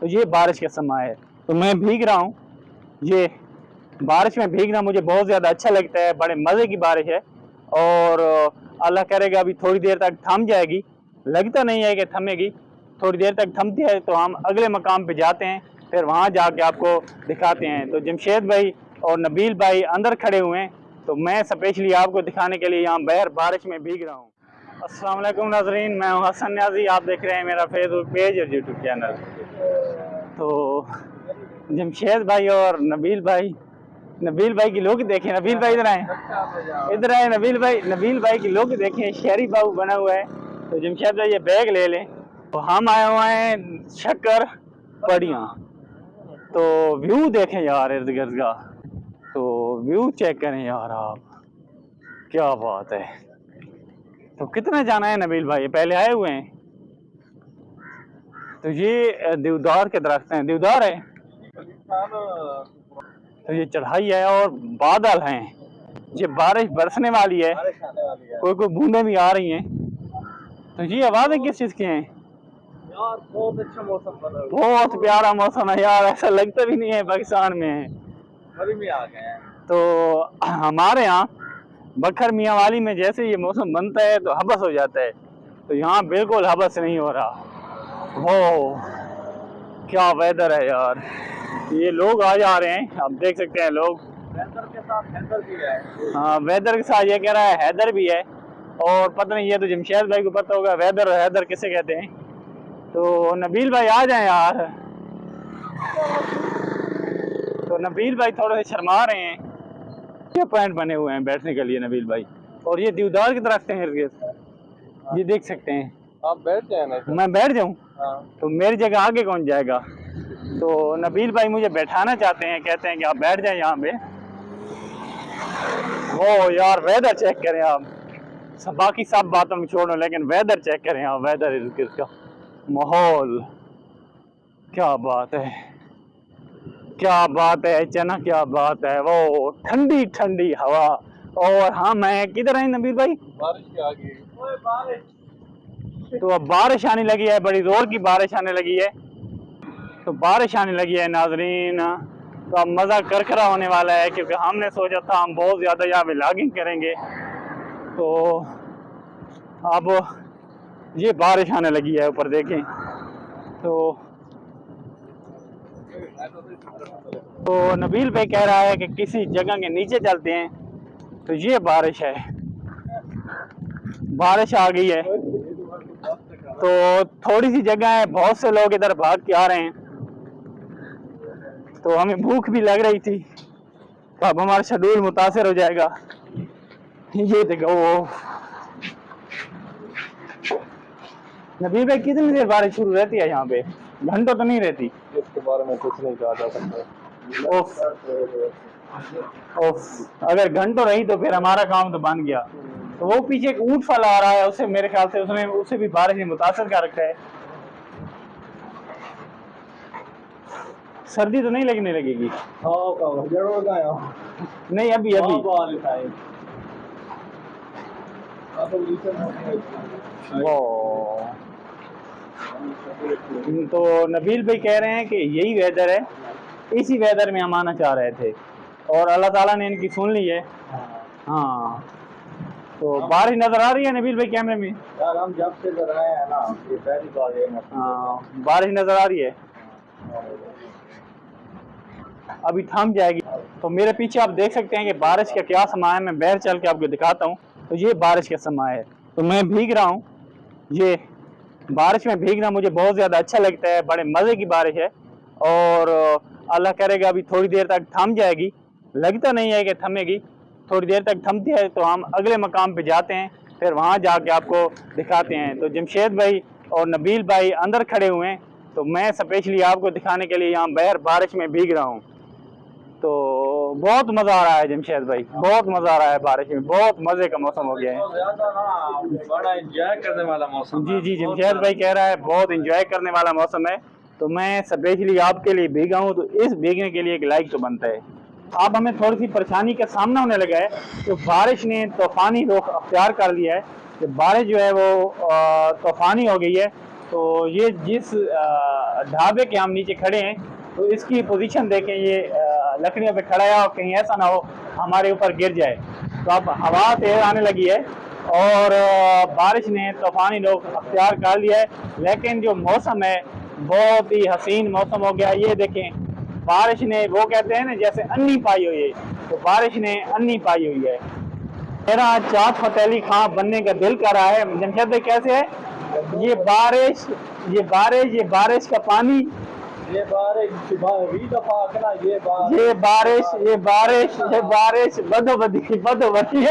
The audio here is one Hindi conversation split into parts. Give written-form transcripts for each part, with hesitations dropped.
तो ये बारिश का समय है, तो मैं भीग रहा हूँ। ये बारिश में भीगना मुझे बहुत ज़्यादा अच्छा लगता है, बड़े मज़े की बारिश है। और अल्लाह करेगा अभी थोड़ी देर तक थम जाएगी, लगता नहीं है कि थमेगी। थोड़ी देर तक थमती है तो हम अगले मकाम पे जाते हैं, फिर वहाँ जाके आपको दिखाते हैं। तो जमशेद भाई और नबील भाई अंदर खड़े हुए हैं, तो मैं स्पेशली आपको दिखाने के लिए यहाँ बाहर बारिश में भीग रहा हूँ। अस्सलाम वालेकुम नाज़रीन, मैं हूँ हसन न्याजी, आप देख रहे हैं मेरा फेसबुक पेज और यूट्यूब चैनल। तो जमशेद भाई और नबील भाई की लोग देखें। नबील भाई इधर आए नबील भाई की लोग देखें, शहरी बाबू बना हुआ है। तो जमशेद भाई ये बैग ले लें। तो हम आए हुए हैं शक्कर पड़ियाँ, तो व्यू देखें यार इर्द गिर्द का, तो व्यू चेक करें यार आप, क्या बात है। तो कितना जाना है नबील भाई, पहले आए हुए हैं। तो ये देवदार के दरख्त हैं, देवदार है। तो ये चढ़ाई है और बादल हैं, ये बारिश बरसने वाली है, कोई कोई बूंदें भी आ रही हैं। तो ये आवाज़ें किस चीज़ की हैं यार? बहुत अच्छा मौसम बना है, बहुत प्यारा मौसम है यार, ऐसा लगता भी नहीं है पाकिस्तान में है। गर्मी आ गए हैं। तो हमारे यहाँ बखर मियाँ वाली में जैसे ये मौसम बनता है तो हबस हो जाता है, तो यहाँ बिल्कुल हबस नहीं हो रहा। हो क्या वेदर है यार, ये लोग आ जा रहे हैं, आप देख सकते हैं लोग। वेदर के साथ हैदर भी है। हाँ, वेदर के साथ ये कह रहा है हैदर भी है, और पता नहीं, ये तो जमशेद भाई को पता होगा वेदर और हैदर किसे कहते हैं। तो नबील भाई आ जाएं यार। तो नबील भाई थोड़े से शर्मा रहे हैं, क्या पॉइंट बने हुए हैं बैठने के लिए नबील भाई। और ये देवदार की दरख्त हैं इर्द गिर्द, ये देख सकते हैं। आप बैठ जाए ना। मैं बैठ जाऊं हाँ। तो मेरी जगह आगे कौन जाएगा। तो नबील भाई मुझे बैठाना चाहते हैं, कहते हैं कि आप बैठ जाएं यहाँ पे। वो यार वेदर चेक करें आप, बाकी सब बातों में छोड़ो, लेकिन वेदर चेक करें आप, वेदर इर्द गिर्द का माहौल, क्या बात है, क्या बात है चना, क्या बात है। वो ठंडी ठंडी हवा। और हाँ, मैं किधर है नबील भाई? बारिश के आगे। ओए बारिश। तो अब बारिश आने लगी है, बड़ी जोर की बारिश आने लगी है। तो बारिश आने लगी है नाजरीन, तो अब मज़ा करकरा होने वाला है, क्योंकि हमने सोचा था हम बहुत ज़्यादा यहाँ व्लॉगिंग करेंगे। तो अब ये बारिश आने लगी है, ऊपर देखें। तो नबील भाई कह रहा है कि किसी जगह के नीचे चलते हैं। तो ये बारिश है, बारिश आ गई है। तो थोड़ी सी जगह है, बहुत से लोग इधर भाग के आ रहे हैं। तो हमें भूख भी लग रही थी, तो अब हमारा शेड्यूल मुतासिर हो जाएगा। ये देखो नबील भाई, कितनी देर बारिश शुरू रहती है यहाँ पे? घंटों तो नहीं रहती। इसके बारे में कुछ नहीं कहा जा सकता। ओफ अगर घंटों रही तो फिर हमारा काम तो बन गया। तो वो पीछे एक ऊंट फल आ रहा है, उसे मेरे ख्याल से उसे भी बारिश ने मुतासर कर रखा है। सर्दी तो नहीं लगने लगेगी? नहीं, अभी तो नबील भाई कह रहे हैं कि यही वेदर है, इसी वेदर में हम आना चाह रहे थे, और अल्लाह ताला ने इनकी सुन ली है। हाँ, तो बारिश नजर आ रही है नबील भाई कैमरे में? यार हम जब से इधर आए हैं ना, ये पहली बार है। हाँ, बारिश नजर आ रही है, अभी थम जाएगी। तो मेरे पीछे आप देख सकते हैं कि बारिश का क्या समय है, मैं बाहर चल के आपको दिखाता हूँ। तो ये बारिश का समय है, तो मैं भीग रहा हूँ। ये बारिश में भीगना मुझे बहुत ज़्यादा अच्छा लगता है, बड़े मज़े की बारिश है। और अल्लाह करेगा अभी थोड़ी देर तक थम जाएगी, लगता नहीं है कि थमेगी। थोड़ी देर तक थमती है तो हम अगले मकाम पे जाते हैं, फिर वहाँ जाके आपको दिखाते हैं। तो जमशेद भाई और नबील भाई अंदर खड़े हुए हैं, तो मैं स्पेशली आपको दिखाने के लिए यहाँ बाहर बारिश में भीग रहा हूँ। तो बहुत मज़ा आ रहा है जमशेद भाई, बहुत मज़ा आ रहा है, बारिश में बहुत मज़े का मौसम हो गया है। बड़ा एंजॉय करने वाला मौसम। जी, जमशेद भाई कह रहा है बहुत एंजॉय करने वाला मौसम है। तो मैं स्पेशली आपके लिए भीगा हूँ, तो इस भीगने के लिए एक लाइक तो बनता है। अब हमें थोड़ी सी परेशानी का सामना होने लगा है, तो बारिश ने तूफ़ानी रुख अख्तियार कर लिया है। कि बारिश जो है वो तूफ़ानी हो गई है, तो ये जिस ढाबे के हम नीचे खड़े हैं, तो इसकी पोजीशन देखें, ये लकड़ियों पे खड़ा है और कहीं ऐसा ना हो हमारे ऊपर गिर जाए। तो अब हवा तेज आने लगी है और बारिश ने तूफानी रुख अख्तियार कर लिया है, लेकिन जो मौसम है बहुत ही हसीन मौसम हो गया। ये देखें, बारिश ने, वो कहते हैं ना जैसे अन्नी पाई हुई है, तो बारिश ने अन्नी पाई हुई है। मेरा चाट फतेली खां बनने का दिल कर रहा है। जमशेद भाई कैसे है? ये बारिश, ये बारिश, ये बारिश का पानी, ये बारिश भी दफा आखना, ये ये बारिश, ये बारिश, ये बारिश बदोबदी बदोबदी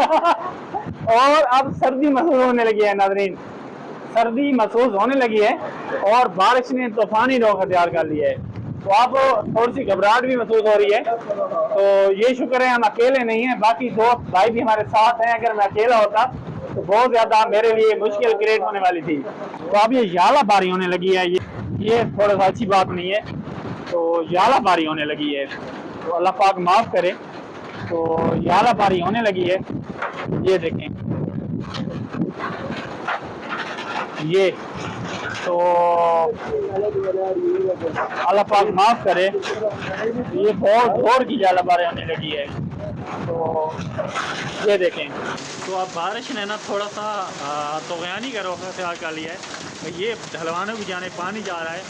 और अब सर्दी महसूस होने लगी है नाज़रीन, सर्दी महसूस होने लगी है और बारिश ने तूफानी रुख अख्तियार कर लिया है। तो अब थोड़ी सी घबराहट भी महसूस हो रही है। तो ये शुक्र है हम अकेले नहीं हैं, बाकी दो भाई भी हमारे साथ हैं। अगर मैं अकेला होता तो बहुत ज़्यादा मेरे लिए मुश्किल क्रिएट होने वाली थी। तो अब ये याला बारी होने लगी है, ये थोड़ा सा अच्छी बात नहीं है। तो याला बारी होने लगी है, तो अल्लाह पाक माफ़ करे। तो याला बारी होने लगी है, ये देखें, ये तो अल्लाह पाक माफ़ करे। ये बहुत जोर की याला बारी होने लगी है, तो ये देखें। तो अब बारिश ने ना थोड़ा सा तूफ़ानी का रुख अख्तियार कर लिया है। ये ढलवानों की जाने पानी जा रहा है।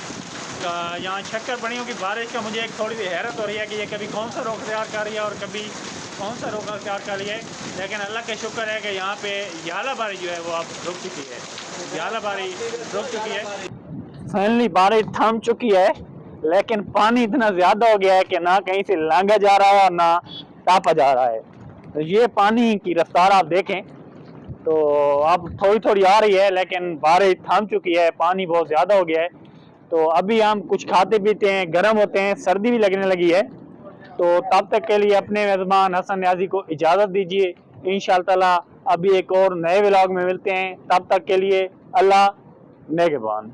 यहाँ शक्कर बनियों की बारिश का मुझे एक थोड़ी सी हैरत हो रही है कि ये कभी कौन सा रुख अख्तियार कर रही है और कभी कौन सा रुख अख्तियार कर लिया है। लेकिन अल्लाह का शुक्र है कि यहाँ पे याला बारी जो है वो अब रुक चुकी है, याला बारी रुक चुकी है। फाइनली बारिश थम चुकी है, लेकिन पानी इतना ज़्यादा हो गया है कि ना कहीं से लांघा जा रहा है और ना टापा जा रहा है। तो ये पानी की रफ्तार आप देखें, तो अब थोड़ी थोड़ी आ रही है, लेकिन बारिश थम चुकी है, पानी बहुत ज़्यादा हो गया है। तो अभी हम कुछ खाते पीते हैं, गर्म होते हैं, सर्दी भी लगने लगी है। तो तब तक के लिए अपने मेज़बान हसन न्याजी को इजाज़त दीजिए। इंशाअल्लाह ताला अभी एक और नए व्लॉग में मिलते हैं। तब तक के लिए अल्लाह नेगेबान।